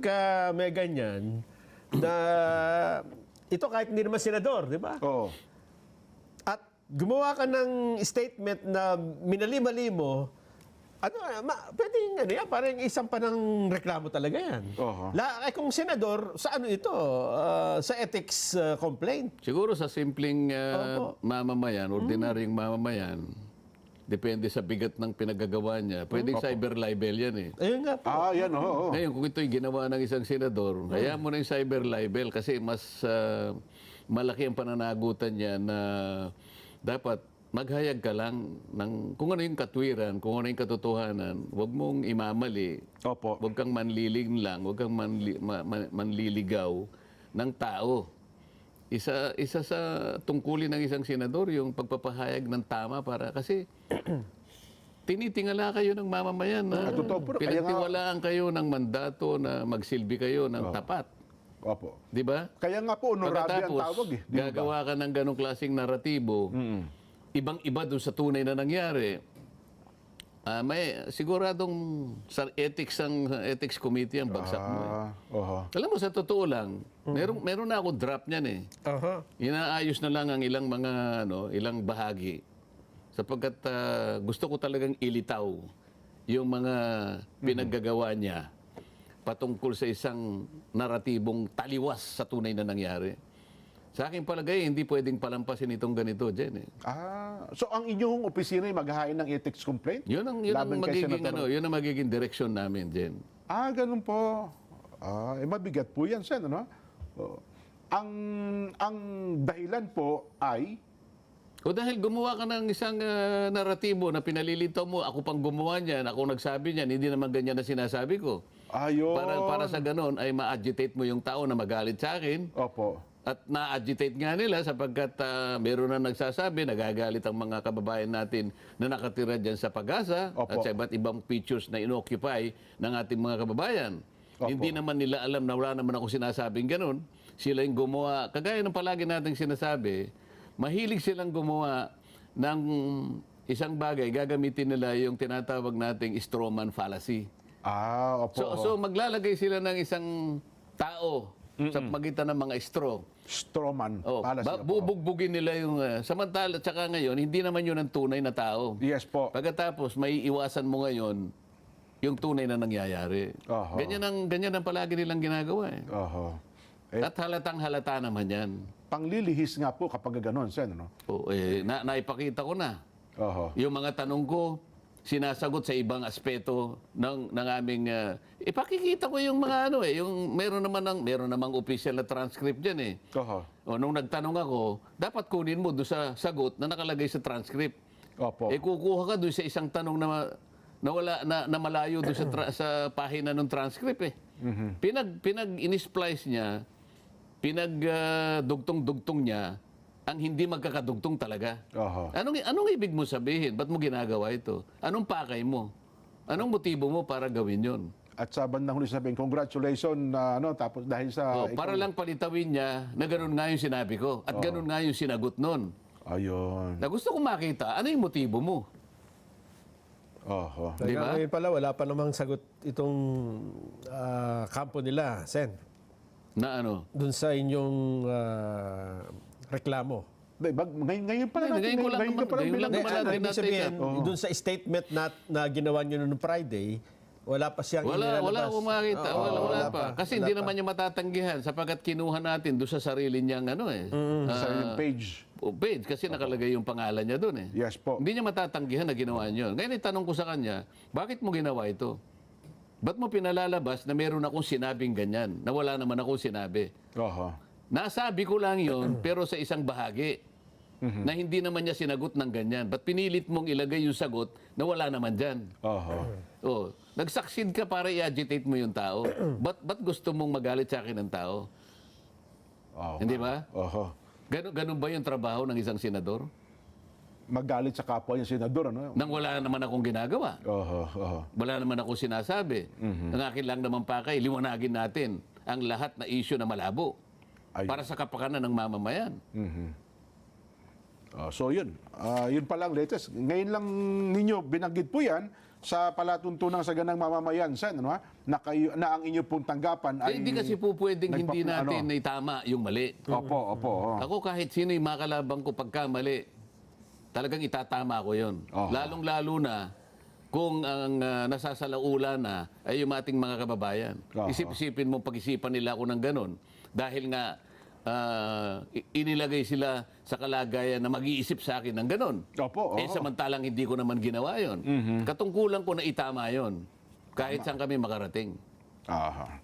pagka may ganyan, na ito kahit hindi naman senador, di ba? Oo. At gumawa ka ng statement na minali-mali mo, pwedeng yan, parang isang pa ng reklamo talaga yan. Oho. Kung senador, sa ano ito? Sa ethics complaint. Siguro sa simpleng Opo. mamamayan, ordinaryong mamamayan, depende sa bigat ng pinagagawa niya. Pwedeng cyber libel yan eh. Ayun nga po. Yan, oo. Ngayon, kung ito'y ginawa ng isang senador, hayaan mo na yung cyber libel kasi mas malaki ang pananagutan niya na dapat maghayag ka lang ng kung ano yung katwiran, kung ano yung katotohanan, huwag mong imamali, Opo. huwag kang manliling lang, huwag kang manliligaw ng tao. Isa sa tungkulin ng isang senador yung pagpapahayag ng tama para kasi tinitingala kayo ng mamamayan na Totoo po. Kaya nga- pinagtiwalaan kayo ng mandato na magsilbi kayo ng tapat. Opo. Di ba? Kaya nga po, honorable ang tawag eh. Di ba? Gagawa ka ng ganong klaseng naratibo, ibang-iba doon sa tunay na nangyari. May siguradong sa ethics committee ang bagsak mo. Oho. Alam mo, sa totoo lang, meron na ako draft niyan eh. Aha. Inaayos na lang ang ilang ilang bahagi. Sapagkat gusto ko talagang ilitaw yung mga pinaggagawa niya patungkol sa isang naratibong taliwas sa tunay na nangyari. Sa aking palagay, hindi pwedeng palampasin itong ganito, Jen. Eh. So ang inyong opisina ay maghahain ng ethics complaint? Yun ang Laban kay magiging Senator- yun ang magiging direksyon namin, Jen. Ganun po. Mabigat po yan, Sen, ano? Ang dahilan po ay... O dahil gumawa ka ng isang naratibo na pinalilitaw mo, ako pang gumawa niyan, ako nagsabi niyan, hindi naman ganyan na sinasabi ko. Ayun. Para sa ganon ay ma-agitate mo yung tao na magalit sa akin. Opo. At na-agitate nga nila sapagkat meron na nagsasabi, nagagalit ang mga kababayan natin na nakatira dyan sa Pag-asa Opo. at sa iba't ibang features na inoccupy ng ating mga kababayan. Opo. Hindi naman nila alam na wala naman ako sinasabing ganun. Sila yung gumawa, kagaya ng palagi nating sinasabi, mahilig silang gumawa ng isang bagay, gagamitin nila yung tinatawag nating strawman fallacy. Opo. So maglalagay sila ng isang tao sa pagitan ng mga straw. Strawman. Oh, Pala sila po. bubugbugin nila yung samantala tsaka ngayon hindi naman yun ang tunay na tao. Yes po. Pagkatapos may iwasan mo ngayon yung tunay na nangyayari. Oho. Ganyan ang palagi nilang ginagawa eh. Oho. At halatang halata naman yan. Panglilihis nga po kapag gano'n, Sen, ano? Naipakita ko na. Oho. Yung mga tanong ko sinasagot sa ibang aspeto ng aming ipakikita ko yung mga yung meron namang official na transcript diyan eh. Oho. O nung nagtanong ako, dapat kunin mo doon sa sagot na nakalagay sa transcript. Opo. Kukuha ka doon sa isang tanong na malayo doon sa pahina ng transcript eh. Pinag-in-splice niya, pinagdugtong-dugtong niya ang hindi magkakadugtong talaga. Oho. Anong ibig mo sabihin? Ba't mo ginagawa ito? Anong pakay mo? Anong motibo mo para gawin yon? At sa bandang huli sabihin, congratulations na tapos dahil sa... Para lang palitawin niya na ganun nga yung sinabi ko at ganun nga yung sinagot nun. Ayun. Na gusto kong makita, ano yung motibo mo? Oho. Di ba? Ngayon pala, wala pa namang sagot itong kampo nila, Sen. Na ano? Doon sa inyong reklamo. Ngayon pala natin. Ngayon ko lang naman- ngayon lang naman natin Ibig sabihin, natin doon sa statement na ginawa nyo noong Friday, wala pa siyang Wala inilalabas. akong makita. Oo, Wala pa. Kasi hindi Wala naman niya matatanggihan sapagkat kinuha natin doon sa sarili niyang Sa inyong page. page kasi nakalagay yung pangalan niya doon eh. Yes po. Hindi niya matatanggihan na ginawa niyo. Ngayon itanong ko sa kanya, bakit mo ginawa ito? Ba't mo pinalalabas na meron akong sinabing ganyan, na wala naman akong sinabi? Oho. Nasabi ko lang yon pero sa isang bahagi na hindi naman niya sinagot ng ganyan. Ba't pinilit mong ilagay yung sagot na wala naman dyan? Oho. Nag-succeed ka para i-agitate mo yung tao. Ba't gusto mong magalit sa akin ng tao? Oho. Hindi ba? Oho. Ganun ba yung trabaho ng isang senador? Magalit sa kapwa yung senador, ano? Nang wala naman akong ginagawa. Oho. Oho. Wala naman akong sinasabi. Ang akin lang naman pakay, liwanagin natin ang lahat na issue na malabo. Ayun. Para sa kapakanan ng mamamayan. So yun. Yun pa lang latest. Ngayon lang ninyo binanggit po yan sa palatuntunang sa ganang mamamayan, Sen, ano, ha? Na ang inyo pong tanggapan ay... Hindi kasi po pwedeng hindi natin ano? itama yung mali. Opo, opo. Ako kahit sino yung makalabang ko pagkamali, talagang itatama ko yun. Oho. Lalong-lalo na kung ang nasasalaula na ay yung ating mga kababayan. Oho. Isip-isipin mo, pag-isipan nila ako ng ganun. Dahil nga, inilagay sila sa kalagayan na mag-iisip sa akin ng ganun. Opo, Eh samantalang hindi ko naman ginawa yon. Katungkulan ko na itama yon. Kahit saan kami makarating. Aha.